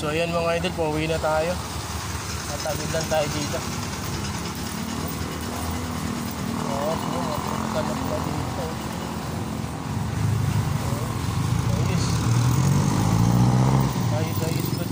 So ayan mga idol, pauwi na tayo. Tatagid lang tayo dito. Oo, mapunta na pala dito. Ayos. Ayos, good.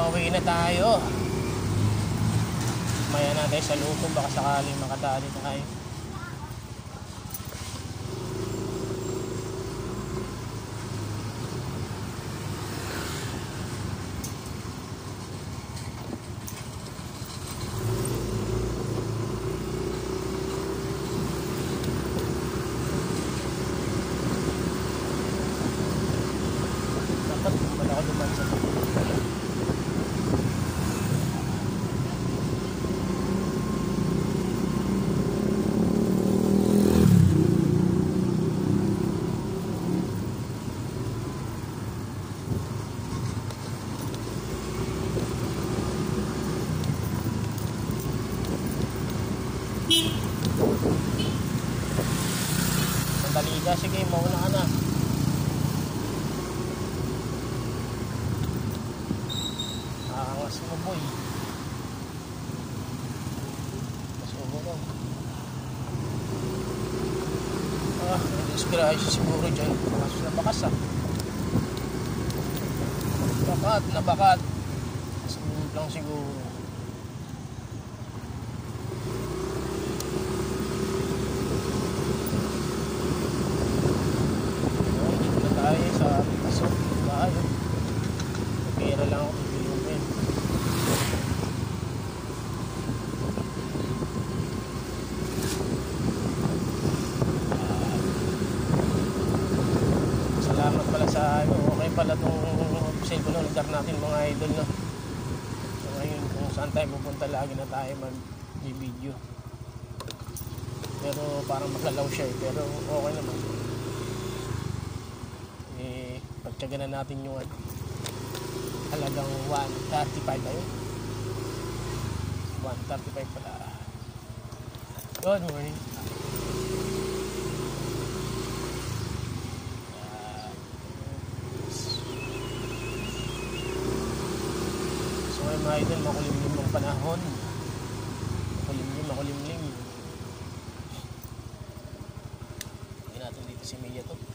Pauwi na tayo. Maya natin sa loob, baka sakaling makadali tayo. Dapat wala ako duman sa sandali ka, sige, mauna ka na. Aangas mo boy. Masubo ko. Inspirasyon siguro dyan. Bakas na bakas Bakat. Sunod lang siguro. Sa pasok bahay. Pera lang ako bilungin. Salamat pala sa okay pala tong cellphone holder natin mga idol, no? So ngayon kung saan tayo pupunta lagi na tayo mag-video. Pero parang maglalaw siya pero okay naman. Pagtyaga na natin yung halagang 135 ba yun? 135 pala. Good morning. So ngayon mga idol, makulimlim ang panahon. Makulimlim. Hindi natin dito si Mia to.